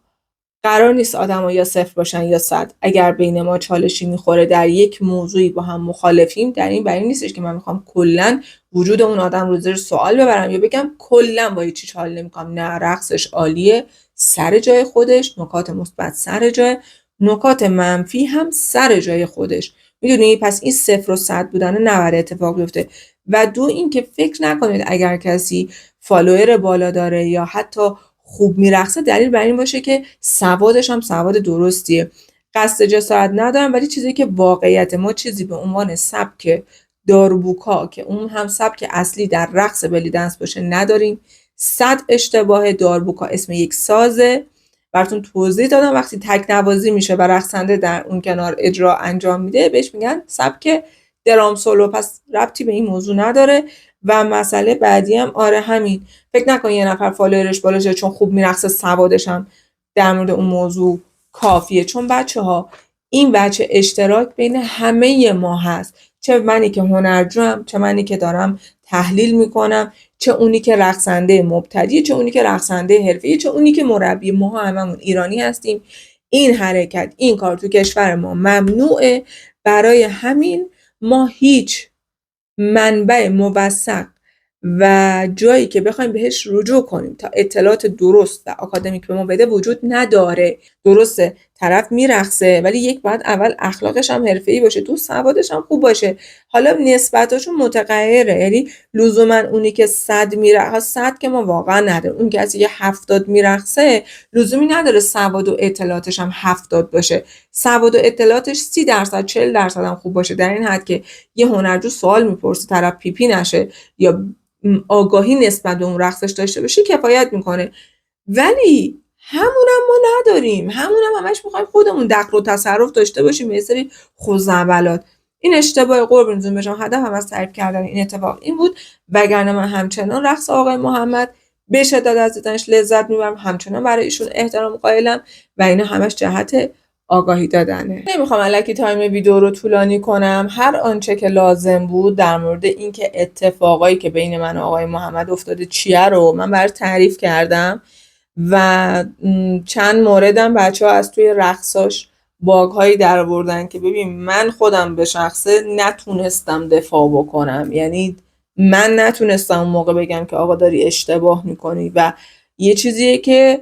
قرار نیست آدم‌ها یا صفر باشن یا صد. اگر بین ما چالشی میخوره در یک موضوعی با هم مخالفیم، در این برای نیستش که من میخوام کلا وجود اون آدم رو زیر سوال ببرم یا بگم کلا با هیچ چیز حال نمیکنم. نه، رقصش عالیه، سر جای خودش، نکات مثبت سر جای، نکات منفی هم سر جای خودش. میدونی؟ پس این صفر و صد بودن نباید اتفاق بیفته. و دو اینکه فکر نکنید اگر کسی فالوور بالا داره یا حتی خوب میرقصه دلیل بر این باشه که سوادش هم سواد درستیه. قصد جسارت ندارم، ولی چیزی که واقعیت ما چیزی به عنوان سبک داربوکا که اون هم سبک اصلی در رقص بلی دنس باشه نداریم. 100 اشتباه. داربوکا اسم یک سازه، براتون توضیح دادم. وقتی تک نوازی میشه و رقصنده در اون کنار اجرا انجام میده بهش میگن سبک درام سولو. پس ربطی به این موضوع نداره. و مسئله بعدی هم آره همین، فکر نکن یه نفر فالوورش بالاشه چون خوب میرقصه سوادش هم در مورد اون موضوع کافیه. چون بچه‌ها این بچه اشتراک بین همه ما هست، چه منی که هنرجوام، چه منی که دارم تحلیل میکنم، چه اونی که رقصنده مبتدی، چه اونی که رقصنده حرفه‌ای، چه اونی که مربی. ما هممون ایرانی هستیم. این حرکت، این کار تو کشور ما ممنوعه. برای همین ما هیچ منبع موثق و جایی که بخوایم بهش رجوع کنیم تا اطلاعات درست و آکادمیک به ما بده وجود نداره. درسته طرف میرقصه، ولی یک باید اول اخلاقش هم حرفه‌ای باشه، تو سوادش هم خوب باشه. حالا نسبتاشون متغیره، یعنی لزوما اونی که 100 میرقصه، 100 که ما واقعا نداره، اون کسی که 70 میرقصه لزومی نداره سواد و اطلاعاتش هم 70 باشه. سواد و اطلاعاتش 30% 40% هم خوب باشه، در این حد که یه هنرجو سوال میپرسه طرف پیپی نشه یا آگاهی نسبت به اون رقصش داشته باشه کفایت میکنه. ولی همونم ما نداریم، همونم همش میخوایم خودمون دخل و تصرف داشته باشیم یه سری خزعبلات. این اشتباه قربونتون بشم. هدفم از تعریف کردن این اتفاق این بود، وگرنه من همچنان رقص آقای محمد به شدت از دیدنش لذت میبرم، همچنان برای ایشون احترام قائلم و اینا همش جهت آگاهی دادنه. نمیخوام الکی تایم ویدیو رو طولانی کنم. هر آنچه که لازم بود در مورد اینکه اتفاقایی که بین من و آقای محمد افتاده چیه رو من برای تعریف کردم و چند موردم بچه‌ها از توی رقصاش باگ‌هایی در آوردن که ببین من خودم به شخصه نتونستم دفاع بکنم. یعنی من نتونستم اون موقع بگم که آقا داری اشتباه میکنی. و یه چیزیه که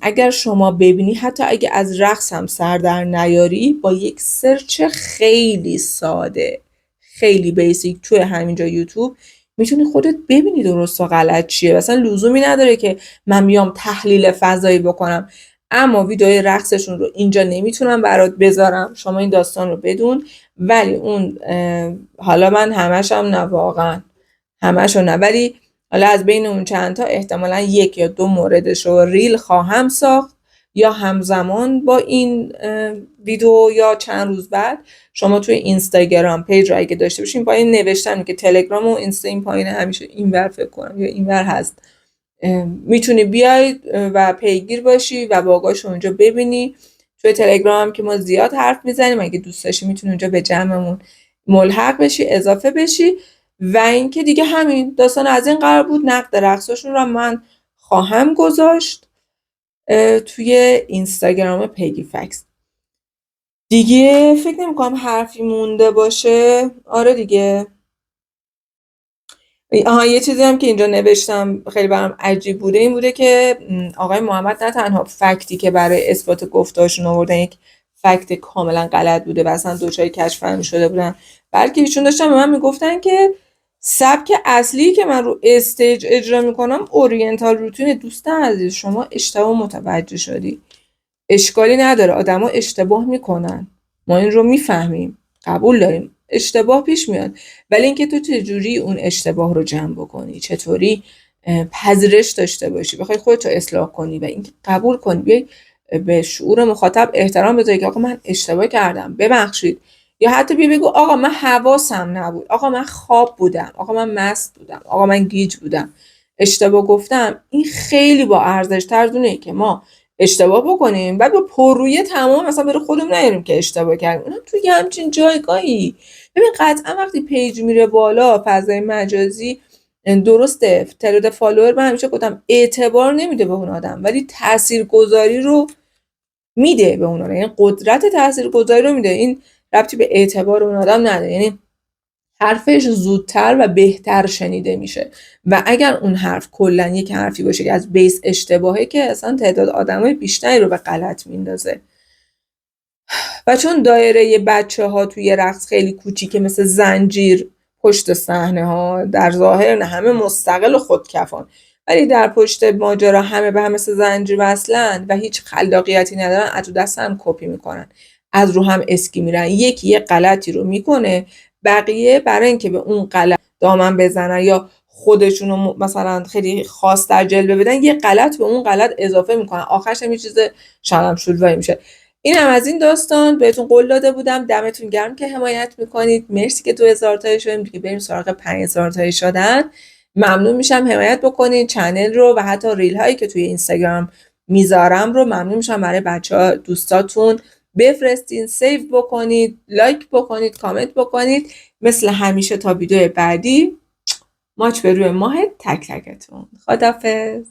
اگر شما ببینی، حتی اگه از رقص هم سر در نیاری، با یک سرچ خیلی ساده، خیلی بیسیک توی همینجا یوتیوب میتونی خودت ببینی درست و غلط چیه. مثلا لزومی نداره که من بیام تحلیل فضایی بکنم. اما ویدیوی رقصشون رو اینجا نمیتونم برات بذارم، شما این داستان رو بدون. ولی اون حالا من همش هم نه، واقعا همش نه، ولی حالا از بین اون چند تا احتمالا 1 یا 2 موردش رو ریل خواهم ساخت یا همزمان با این ویدیو یا چند روز بعد. شما توی اینستاگرام پیج رو اگه داشته باشین با این نوشتن که تلگرام و اینستا این پایین همیشه اینور فکر کنم یا اینور هست، میتونی بیاید و پیگیر باشی و باگاش اونجا ببینی. توی تلگرام که ما زیاد حرف میزنیم، اگه دوست داشتی میتونی اونجا به جمعمون ملحق بشی، اضافه بشی. و اینکه دیگه همین داستان از این قرار بود. نقد رقصشون رو من خواهم گذاشت توی اینستاگرام پیگی فکس. دیگه فکر نمی‌کنم حرفی مونده باشه. آره دیگه. یه چیزی هم که اینجا نوشتم خیلی برام عجیب بوده، این بوده که آقای محمد نه تنها فکتی که برای اثبات گفته‌هاشون آوردن یک فکت کاملا غلط بوده و اصلا دوچای کج فهمی شده بودن، بلکه ایشون داشتن به من میگفتن که سبک اصلی که من رو استیج اجرا میکنم اورینتال روتین. دوستان عزیز، شما اشتباه متوجه شدی. اشکالی نداره، آدما اشتباه میکنن، ما این رو میفهمیم، قبول داریم اشتباه پیش میاد، ولی اینکه تو چجوری اون اشتباه رو جمع بکنی، چطوری پذیرش داشته باشی، بخوای خودت رو اصلاح کنی و اینکه قبول کنی، بیای به شعور مخاطب احترام بذاری که آقا من اشتباه کردم ببخشید، یا حتی بگو آقا من حواسم نبود، آقا من خواب بودم، آقا من مست بودم، آقا من گیج بودم، اشتباه گفتم. این خیلی با ارزش تر دونه که ما اشتباه بکنیم بعد با پررویی تمام مثلا بره خودمون نیاریم که اشتباه کردیم، اونم توی همچین جایگاهی. ببین قطعا وقتی پیج میره بالا، فضای مجازی درسته تعداد فالوور، من همیشه گفتم اعتبار نمیده به اون آدم، ولی تاثیرگذاری رو میده به اون آدم، یعنی قدرت تاثیرگذاری رو میده. این ربطی به اعتبار اون آدم نداره، یعنی حرفش زودتر و بهتر شنیده میشه. و اگر اون حرف کلا یک حرفی باشه که از بیس اشتباهه، که اصلا تعداد آدمای بیشتری رو به غلط میندازه. و چون دایره بچه ها توی رقص خیلی کوچیکه، مثل زنجیر پشت صحنه ها، در ظاهر نه همه مستقل و خودکفان، ولی در پشت ماجرا همه به هم مثل زنجیر وصلن و هیچ خلاقیتی ندارن، از رو دست هم کپی میکنن، از رو هم اسکی میرن، یکی یه غلطی رو میکنه، بقیه برای اینکه به اون غلط دامن بزنن یا خودشونو مثلا خیلی خاص در جلوه بدن، یه غلط به اون غلط اضافه میکنن، آخرش هم یه چیز شلم شلوایی میشه. این هم از این داستان. بهتون قول داده بودم، دمتون گرم که حمایت میکنید، مرسی که 2000 تایی شدیم دیگه، بریم سراغ 5000 تایی شدن. ممنون میشم حمایت بکنید چنل رو، و حتی ریل هایی که توی اینستاگرام میذارم رو ممنون میشم برای بچه‌ها دوستاتون بفرستین، سیو بکنید، لایک بکنید، کامنت بکنید. مثل همیشه تا ویدیو بعدی، ماچ به روی ماه تک تکتون. خدافظ.